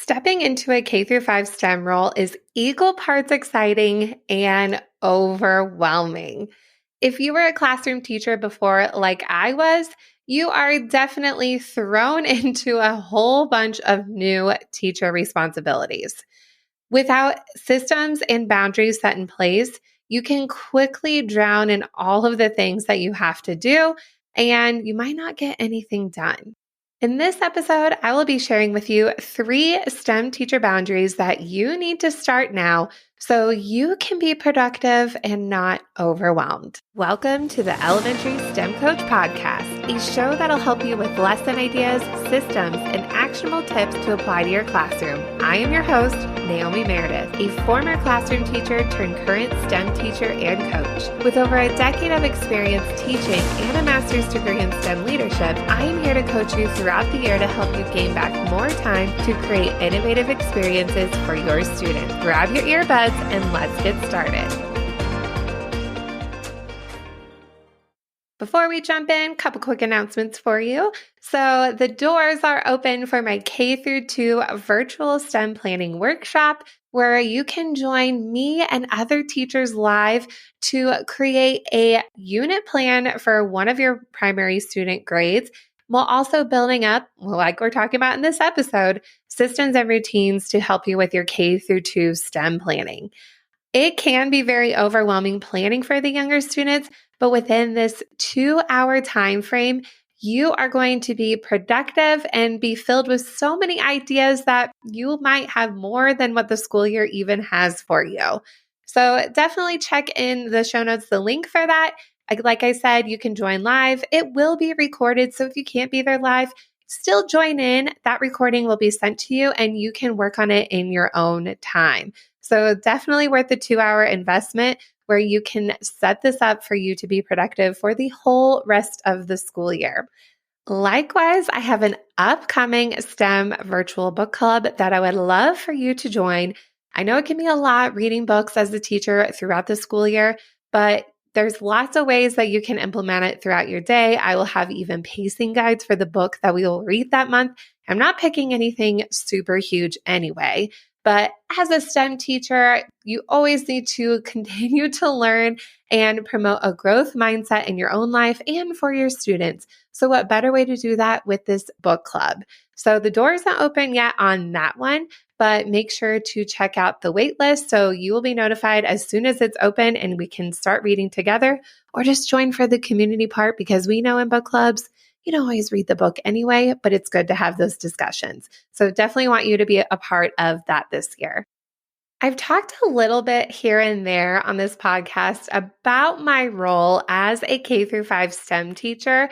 Stepping into a K through 5 STEM role is equal parts exciting and overwhelming. If you were a classroom teacher before, like I was, you are definitely thrown into a whole bunch of new teacher responsibilities. Without systems and boundaries set in place, you can quickly drown in all of the things that you have to do, and you might not get anything done. In this episode, I will be sharing with you 3 STEM teacher boundaries that you need to start now so you can be productive and not overwhelmed. Welcome to the Elementary STEM Coach Podcast, a show that'll help you with lesson ideas, systems, and actionable tips to apply to your classroom. I am your host, Naomi Meredith, a former classroom teacher turned current STEM teacher and coach. With over a decade of experience teaching and a master's degree in STEM leadership, I am here to coach you throughout the year to help you gain back more time to create innovative experiences for your students. Grab your earbuds and let's get started. Before we jump in, a couple quick announcements for you. So the doors are open for my K through 2 virtual STEM planning workshop, where you can join me and other teachers live to create a unit plan for one of your primary student grades, while also building up, like we're talking about in this episode, systems and routines to help you with your K through 2 STEM planning. It can be very overwhelming planning for the younger students, but within this 2-hour time frame, you are going to be productive and be filled with so many ideas that you might have more than what the school year even has for you. So definitely check in the show notes, the link for that. Like I said, you can join live. It will be recorded, so if you can't be there live, still join in. That recording will be sent to you and you can work on it in your own time. So definitely worth the 2-hour investment where you can set this up for you to be productive for the whole rest of the school year. Likewise, I have an upcoming STEM virtual book club that I would love for you to join. I know it can be a lot reading books as a teacher throughout the school year, but there's lots of ways that you can implement it throughout your day. I will have even pacing guides for the book that we will read that month. I'm not picking anything super huge anyway. But as a STEM teacher, you always need to continue to learn and promote a growth mindset in your own life and for your students. So what better way to do that with this book club? So the door is not open yet on that one, but make sure to check out the wait list so you will be notified as soon as it's open and we can start reading together, or just join for the community part, because we know in book clubs, you don't always read the book anyway, but it's good to have those discussions. So definitely want you to be a part of that this year. I've talked a little bit here and there on this podcast about my role as a K through 5 STEM teacher,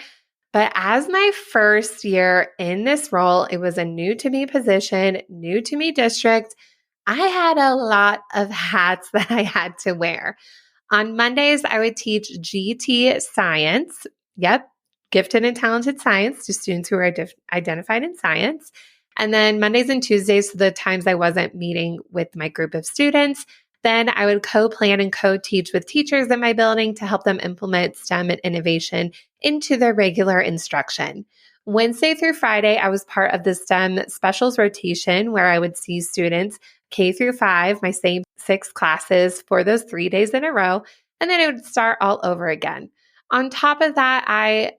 but as my first year in this role, it was a new to me position, new to me district. I had a lot of hats that I had to wear. On Mondays, I would teach GT science. Yep. Gifted and talented science to students who are identified in science. And then Mondays and Tuesdays, so the times I wasn't meeting with my group of students, then I would co-plan and co-teach with teachers in my building to help them implement STEM and innovation into their regular instruction. Wednesday through Friday, I was part of the STEM specials rotation where I would see students K through 5, my same 6 classes for those 3 days in a row, and then it would start all over again. On top of that, I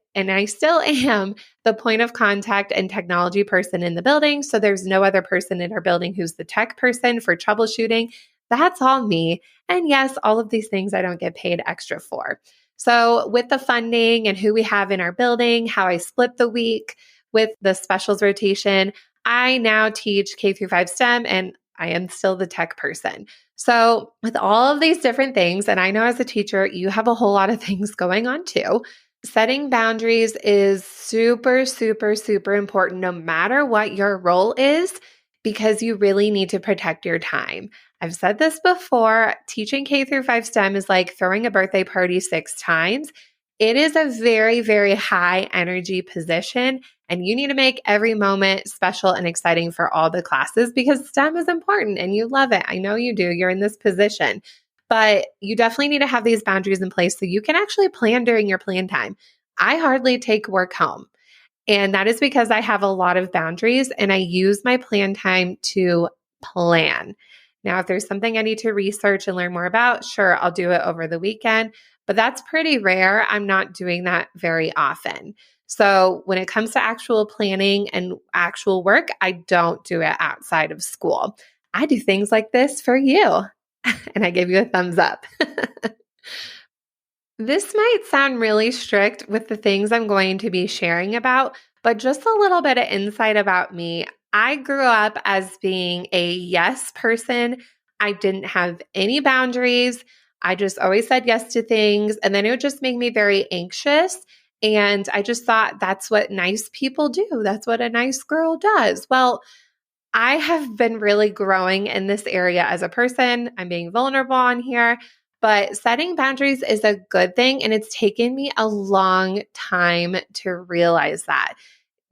still am the point of contact and technology person in the building. So there's no other person in our building who's the tech person for troubleshooting. That's all me. And yes, all of these things I don't get paid extra for. So with the funding and who we have in our building, how I split the week with the specials rotation, I now teach K through 5 STEM and I am still the tech person. So with all of these different things, and I know as a teacher, you have a whole lot of things going on too. Setting boundaries is super, super, super important no matter what your role is, because you really need to protect your time. I've said this before, teaching K through 5 STEM is like throwing a birthday party 6 times. It is a very, very high energy position, and you need to make every moment special and exciting for all the classes because STEM is important and you love it. I know you do. You're in this position. But you definitely need to have these boundaries in place so you can actually plan during your plan time. I hardly take work home. And that is because I have a lot of boundaries and I use my plan time to plan. Now, if there's something I need to research and learn more about, sure, I'll do it over the weekend, but that's pretty rare. I'm not doing that very often. So when it comes to actual planning and actual work, I don't do it outside of school. I do things like this for you. And I give you a thumbs up. This might sound really strict with the things I'm going to be sharing about, but just a little bit of insight about me. I grew up as being a yes person. I didn't have any boundaries. I just always said yes to things. And then it would just make me very anxious. And I just thought that's what nice people do. That's what a nice girl does. Well, I have been really growing in this area as a person. I'm being vulnerable on here, but setting boundaries is a good thing. And it's taken me a long time to realize that.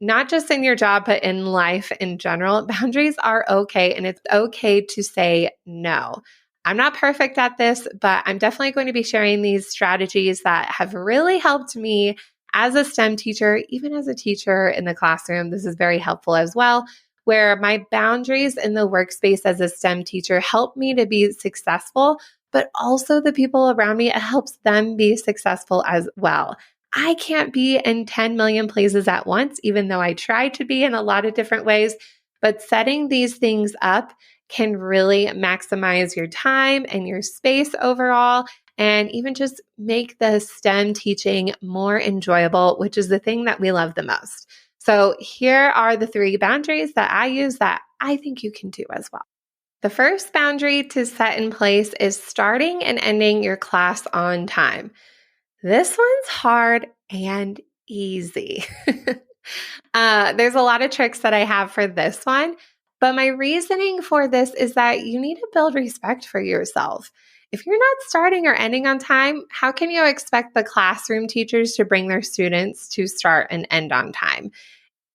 Not just in your job, but in life in general, boundaries are okay. And it's okay to say no. I'm not perfect at this, but I'm definitely going to be sharing these strategies that have really helped me as a STEM teacher, even as a teacher in the classroom. This is very helpful as well, where my boundaries in the workspace as a STEM teacher help me to be successful, but also the people around me, it helps them be successful as well. I can't be in 10 million places at once, even though I try to be in a lot of different ways. But setting these things up can really maximize your time and your space overall, and even just make the STEM teaching more enjoyable, which is the thing that we love the most. So here are the 3 boundaries that I use that I think you can do as well. The first boundary to set in place is starting and ending your class on time. This one's hard and easy. There's a lot of tricks that I have for this one, but my reasoning for this is that you need to build respect for yourself. If you're not starting or ending on time, how can you expect the classroom teachers to bring their students to start and end on time?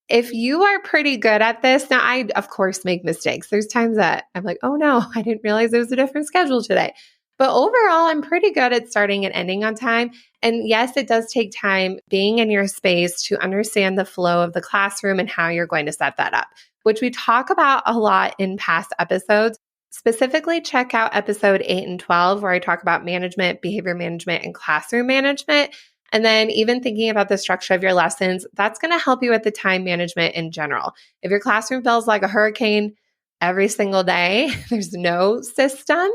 If you are pretty good at this, now I, of course, make mistakes. There's times that I'm like, oh no, I didn't realize there was a different schedule today. But overall, I'm pretty good at starting and ending on time. And yes, it does take time being in your space to understand the flow of the classroom and how you're going to set that up, which we talk about a lot in past episodes. Specifically, check out episode 8 and 12, where I talk about management, behavior management, and classroom management. And then even thinking about the structure of your lessons, that's going to help you with the time management in general. If your classroom feels like a hurricane every single day, there's no system,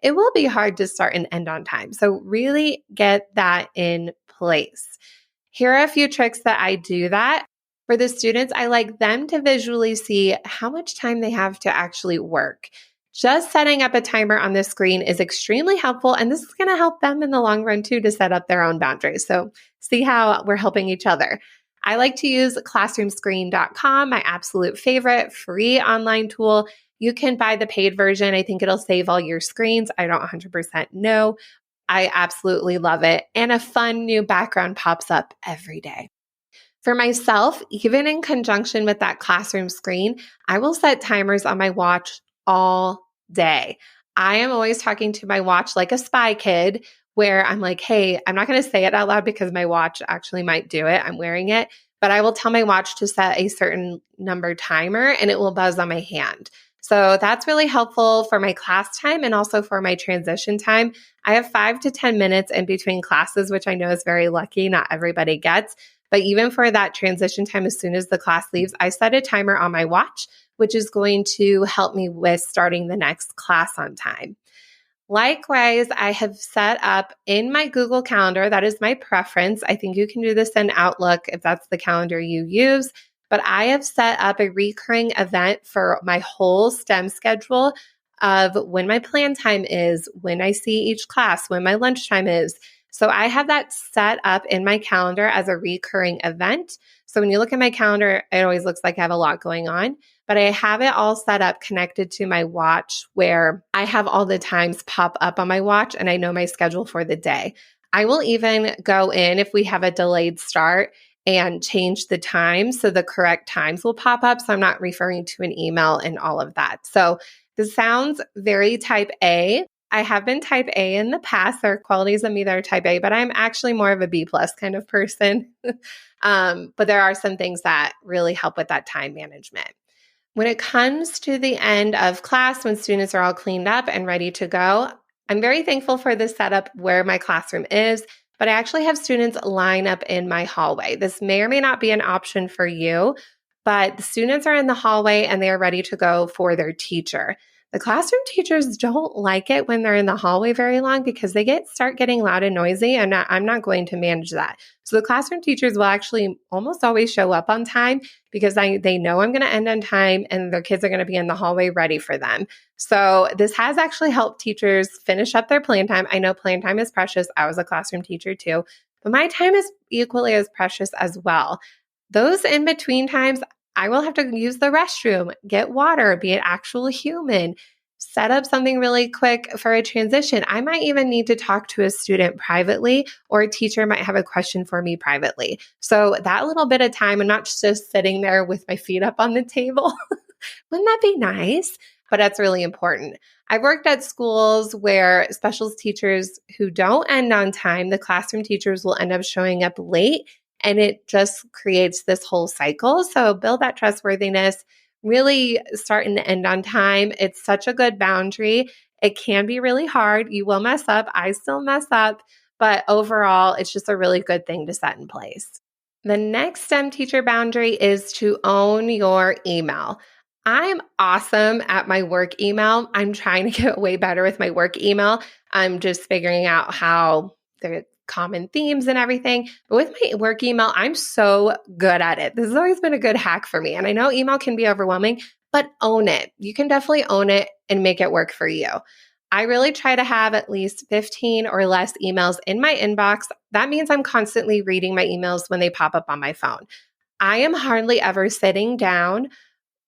it will be hard to start and end on time. So really get that in place. Here are a few tricks that I do that. For the students, I like them to visually see how much time they have to actually work. Just setting up a timer on the screen is extremely helpful, and this is going to help them in the long run too to set up their own boundaries. So see how we're helping each other. I like to use classroomscreen.com, my absolute favorite free online tool. You can buy the paid version. I think it'll save all your screens. I don't 100% know. I absolutely love it. And a fun new background pops up every day. For myself, even in conjunction with that classroom screen, I will set timers on my watch all day. I am always talking to my watch like a spy kid, where I'm like, hey, I'm not going to say it out loud because my watch actually might do it. I'm wearing it, but I will tell my watch to set a certain number timer and it will buzz on my hand. So that's really helpful for my class time and also for my transition time. I have 5 to 10 minutes in between classes, which I know is very lucky. Not everybody gets. But even for that transition time, as soon as the class leaves, I set a timer on my watch, which is going to help me with starting the next class on time. Likewise, I have set up in my Google Calendar, that is my preference. I think you can do this in Outlook if that's the calendar you use. But I have set up a recurring event for my whole STEM schedule of when my plan time is, when I see each class, when my lunchtime is. So I have that set up in my calendar as a recurring event. So when you look at my calendar, it always looks like I have a lot going on, but I have it all set up connected to my watch where I have all the times pop up on my watch and I know my schedule for the day. I will even go in if we have a delayed start and change the time so the correct times will pop up. So I'm not referring to an email and all of that. So this sounds very type A. I have been type A in the past. There are qualities of me that are type A, but I'm actually more of a B plus kind of person. But there are some things that really help with that time management. When it comes to the end of class, when students are all cleaned up and ready to go, I'm very thankful for the setup where my classroom is, but I actually have students line up in my hallway. This may or may not be an option for you, but the students are in the hallway and they are ready to go for their teacher. The classroom teachers don't like it when they're in the hallway very long because they start getting loud and noisy, and I'm not going to manage that. So the classroom teachers will actually almost always show up on time because they know I'm going to end on time and their kids are going to be in the hallway ready for them. So this has actually helped teachers finish up their plan time. I know plan time is precious. I was a classroom teacher too, but my time is equally as precious as well. Those in between times, I will have to use the restroom, get water, be an actual human, set up something really quick for a transition. I might even need to talk to a student privately, or a teacher might have a question for me privately. So that little bit of time, I'm not just sitting there with my feet up on the table. Wouldn't that be nice? But that's really important. I've worked at schools where specials teachers who don't end on time, the classroom teachers will end up showing up late, and it just creates this whole cycle. So build that trustworthiness, really start and end on time. It's such a good boundary. It can be really hard. You will mess up. I still mess up, but overall, it's just a really good thing to set in place. The next STEM teacher boundary is to own your email. I'm awesome at my work email. I'm trying to get way better with my work email. I'm just figuring out how the common themes and everything. But with my work email, I'm so good at it. This has always been a good hack for me. And I know email can be overwhelming, but own it. You can definitely own it and make it work for you. I really try to have at least 15 or less emails in my inbox. That means I'm constantly reading my emails when they pop up on my phone. I am hardly ever sitting down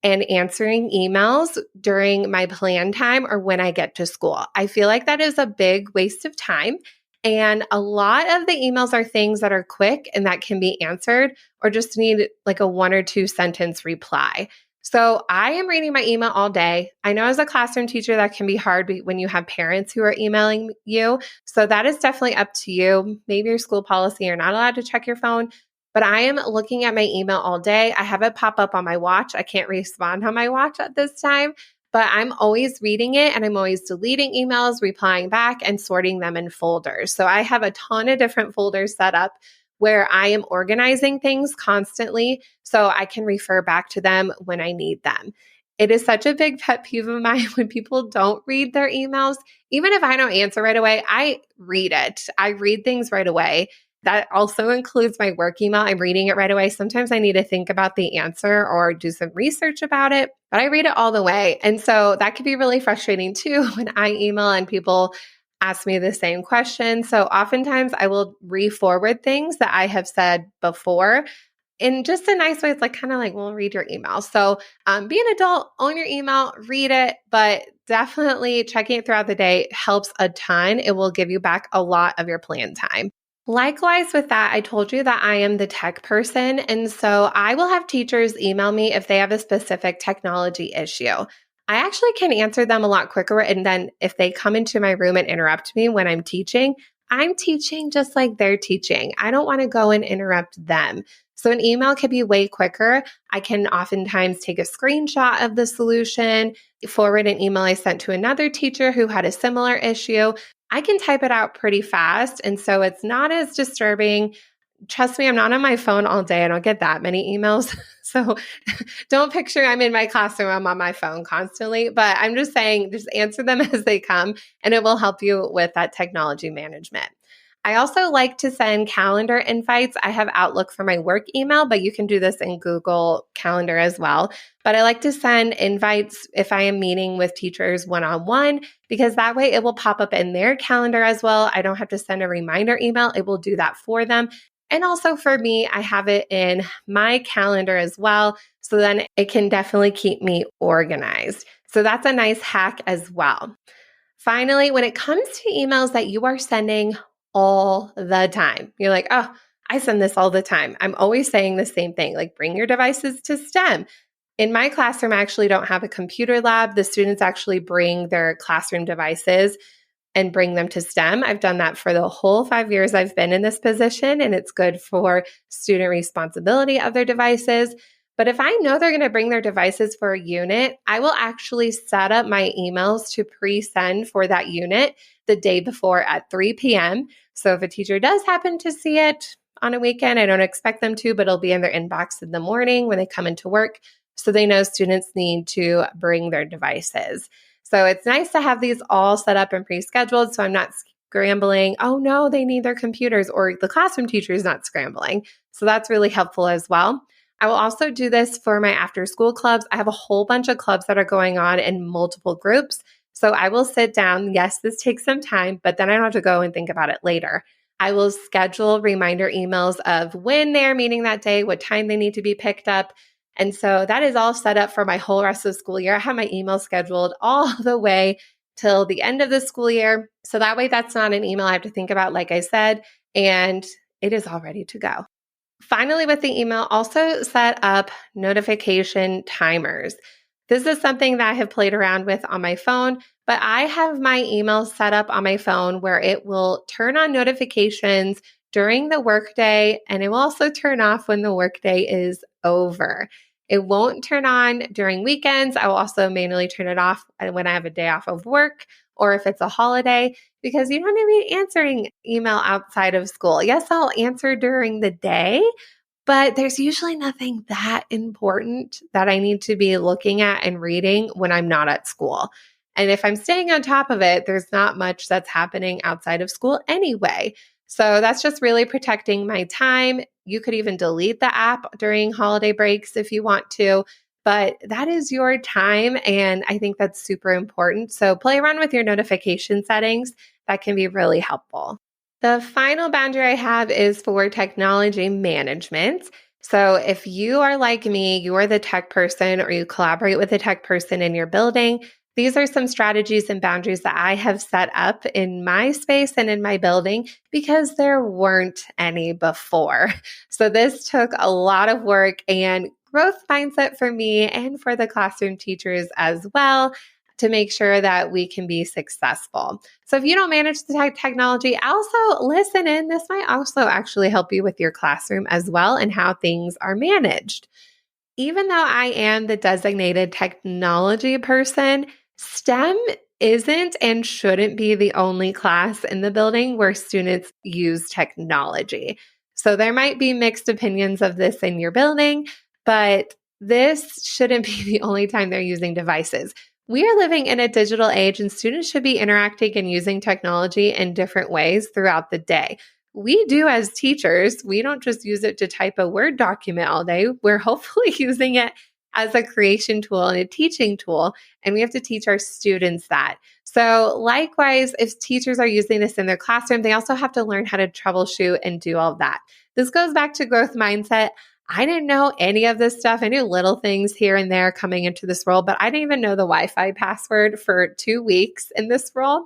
and answering emails during my plan time or when I get to school. I feel like that is a big waste of time. And a lot of the emails are things that are quick and that can be answered or just need like a 1 or 2 sentence reply. So I am reading my email all day. I know as a classroom teacher, that can be hard when you have parents who are emailing you. So that is definitely up to you. Maybe your school policy, you're not allowed to check your phone, but I am looking at my email all day. I have it pop up on my watch. I can't respond on my watch at this time, but I'm always reading it and I'm always deleting emails, replying back, and sorting them in folders. So I have a ton of different folders set up where I am organizing things constantly so I can refer back to them when I need them. It is such a big pet peeve of mine when people don't read their emails. Even if I don't answer right away, I read it. I read things right away. That also includes my work email. I'm reading it right away. Sometimes I need to think about the answer or do some research about it, but I read it all the way. And so that can be really frustrating too when I email and people ask me the same question. So oftentimes I will re-forward things that I have said before in just a nice way. It's like kind of like, well, read your email. So be an adult, own your email, read it, but definitely checking it throughout the day helps a ton. It will give you back a lot of your plan time. Likewise with that, I told you that I am the tech person. And so I will have teachers email me if they have a specific technology issue. I actually can answer them a lot quicker. And then if they come into my room and interrupt me when I'm teaching just like they're teaching. I don't want to go and interrupt them. So an email can be way quicker. I can oftentimes take a screenshot of the solution, forward an email I sent to another teacher who had a similar issue. I can type it out pretty fast. And so it's not as disturbing. Trust me, I'm not on my phone all day. I don't get that many emails. So don't picture I'm in my classroom, I'm on my phone constantly. But I'm just saying, just answer them as they come, and it will help you with that technology management. I also like to send calendar invites. I have Outlook for my work email, but you can do this in Google Calendar as well. But I like to send invites if I am meeting with teachers one-on-one, because that way it will pop up in their calendar as well. I don't have to send a reminder email. It will do that for them. And also for me, I have it in my calendar as well. So then it can definitely keep me organized. So that's a nice hack as well. Finally, when it comes to emails that you are sending all the time, you're like, oh, I send this all the time. I'm always saying the same thing, like bring your devices to STEM. In my classroom, I actually don't have a computer lab. The students actually bring their classroom devices. and bring them to STEM. I've done that for the whole 5 years I've been in this position, and it's good for student responsibility of their devices. But if I know they're going to bring their devices for a unit, I will actually set up my emails to pre-send for that unit the day before at 3 p.m. So if a teacher does happen to see it on a weekend, I don't expect them to, but it'll be in their inbox in the morning when they come into work. So they know students need to bring their devices. So it's nice to have these all set up and pre-scheduled so I'm not scrambling. Oh no, they need their computers, or the classroom teacher is not scrambling. So that's really helpful as well. I will also do this for my after school clubs. I have a whole bunch of clubs that are going on in multiple groups. So I will sit down. Yes, this takes some time, but then I don't have to go and think about it later. I will schedule reminder emails of when they're meeting that day, what time they need to be picked up. And so that is all set up for my whole rest of the school year. I have my email scheduled all the way till the end of the school year. So that way that's not an email I have to think about, like I said, and it is all ready to go. Finally, with the email, also set up notification timers. This is something that I have played around with on my phone, but I have my email set up on my phone where it will turn on notifications during the workday, and it will also turn off when the workday is over. It won't turn on during weekends. I will also manually turn it off when I have a day off of work or if it's a holiday, because you don't need to be answering email outside of school. Yes, I'll answer during the day, but there's usually nothing that important that I need to be looking at and reading when I'm not at school. And if I'm staying on top of it, there's not much that's happening outside of school anyway. So that's just really protecting my time. You could even delete the app during holiday breaks if you want to, but that is your time. And I think that's super important. So play around with your notification settings. That can be really helpful. The final boundary I have is for technology management. So if you are like me, you are the tech person or you collaborate with a tech person in your building, these are some strategies and boundaries that I have set up in my space and in my building because there weren't any before. So this took a lot of work and growth mindset for me and for the classroom teachers as well to make sure that we can be successful. So if you don't manage the technology, also listen in. This might also actually help you with your classroom as well and how things are managed. Even though I am the designated technology person, STEM isn't and shouldn't be the only class in the building where students use technology. So there might be mixed opinions of this in your building, but this shouldn't be the only time they're using devices. We are living in a digital age and students should be interacting and using technology in different ways throughout the day. We do as teachers, we don't just use it to type a Word document all day. We're hopefully using it as a creation tool and a teaching tool, and we have to teach our students that. So likewise, if teachers are using this in their classroom, they also have to learn how to troubleshoot and do all of that. This goes back to growth mindset. I didn't know any of this stuff. I knew little things here and there coming into this role, but I didn't even know the Wi-Fi password for 2 weeks in this role.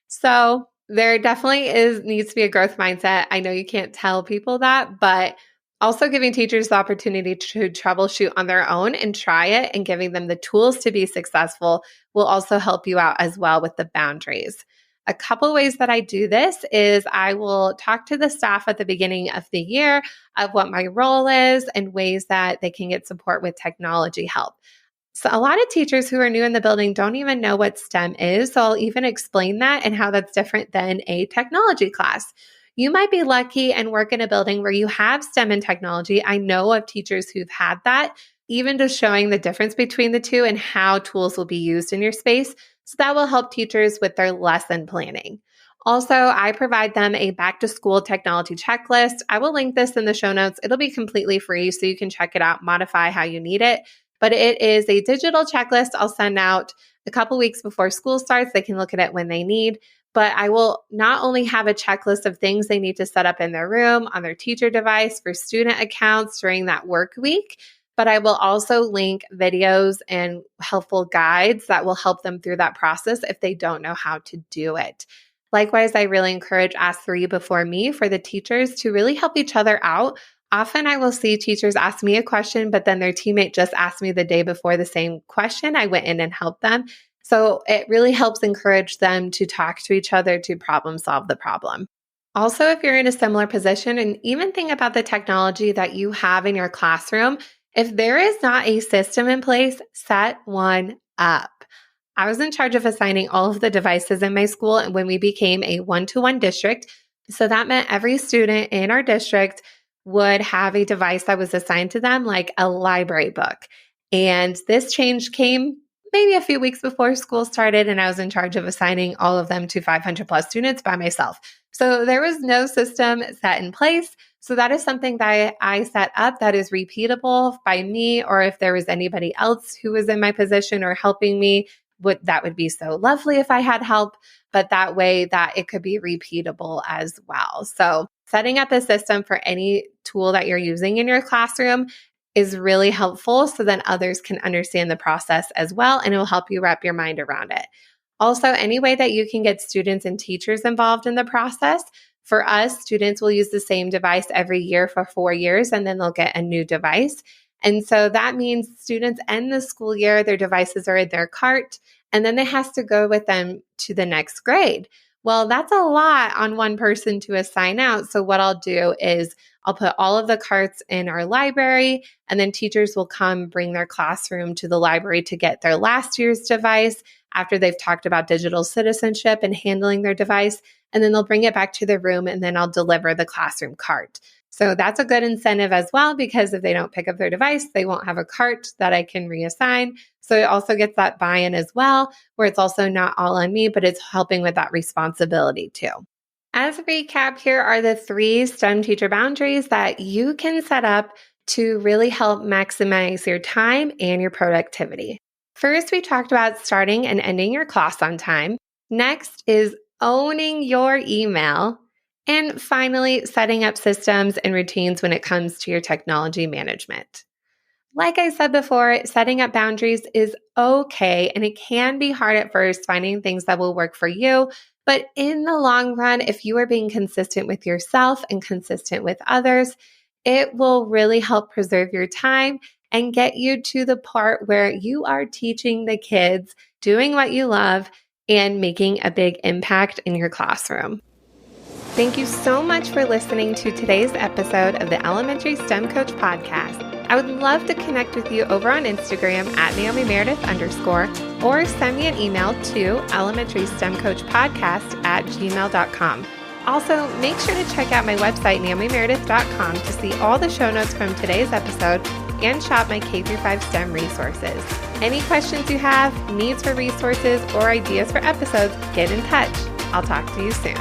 So there definitely needs to be a growth mindset. I know you can't tell people that, but also giving teachers the opportunity to troubleshoot on their own and try it and giving them the tools to be successful will also help you out as well with the boundaries. A couple ways that I do this is I will talk to the staff at the beginning of the year of what my role is and ways that they can get support with technology help. So a lot of teachers who are new in the building don't even know what STEM is. So I'll even explain that and how that's different than a technology class. You might be lucky and work in a building where you have STEM and technology. I know of teachers who've had that, even just showing the difference between the two and how tools will be used in your space. So that will help teachers with their lesson planning. Also, I provide them a back to school technology checklist. I will link this in the show notes. It'll be completely free, so you can check it out, modify how you need it. But it is a digital checklist I'll send out a couple weeks before school starts. They can look at it when they need. But I will not only have a checklist of things they need to set up in their room, on their teacher device, for student accounts during that work week, but I will also link videos and helpful guides that will help them through that process if they don't know how to do it. Likewise, I really encourage Ask 3 Before Me for the teachers to really help each other out. Often I will see teachers ask me a question, but then their teammate just asked me the day before the same question. I went in and helped them. So it really helps encourage them to talk to each other to problem solve the problem. Also, if you're in a similar position, and even think about the technology that you have in your classroom, if there is not a system in place, set one up. I was in charge of assigning all of the devices in my school when we became a one-to-one district. So that meant every student in our district would have a device that was assigned to them, like a library book. And this change came maybe a few weeks before school started, and I was in charge of assigning all of them to 500 plus students by myself. So there was no system set in place. So that is something that I set up that is repeatable by me, or if there was anybody else who was in my position or helping me, that would be so lovely if I had help, but that way that it could be repeatable as well. So setting up a system for any tool that you're using in your classroom is really helpful, so then others can understand the process as well, and it will help you wrap your mind around it. Also, any way that you can get students and teachers involved in the process. For us, students will use the same device every year for 4 years, and then they'll get a new device. And so that means students end the school year, their devices are in their cart, and then they have to go with them to the next grade. Well, that's a lot on one person to assign out. So what I'll do is I'll put all of the carts in our library, and then teachers will come bring their classroom to the library to get their last year's device after they've talked about digital citizenship and handling their device. And then they'll bring it back to the room, and then I'll deliver the classroom cart. So that's a good incentive as well, because if they don't pick up their device, they won't have a cart that I can reassign. So it also gets that buy-in as well, where it's also not all on me, but it's helping with that responsibility too. As a recap, here are the 3 STEM teacher boundaries that you can set up to really help maximize your time and your productivity. First, we talked about starting and ending your class on time. Next is owning your email. And finally, setting up systems and routines when it comes to your technology management. Like I said before, setting up boundaries is okay, and it can be hard at first finding things that will work for you. But in the long run, if you are being consistent with yourself and consistent with others, it will really help preserve your time and get you to the part where you are teaching the kids, doing what you love, and making a big impact in your classroom. Thank you so much for listening to today's episode of the Elementary STEM Coach Podcast. I would love to connect with you over on Instagram at NaomiMeredith_, or send me an email to elementarystemcoachpodcast@gmail.com. Also, make sure to check out my website, NaomiMeredith.com, to see all the show notes from today's episode and shop my K-5 STEM resources. Any questions you have, needs for resources, or ideas for episodes, get in touch. I'll talk to you soon.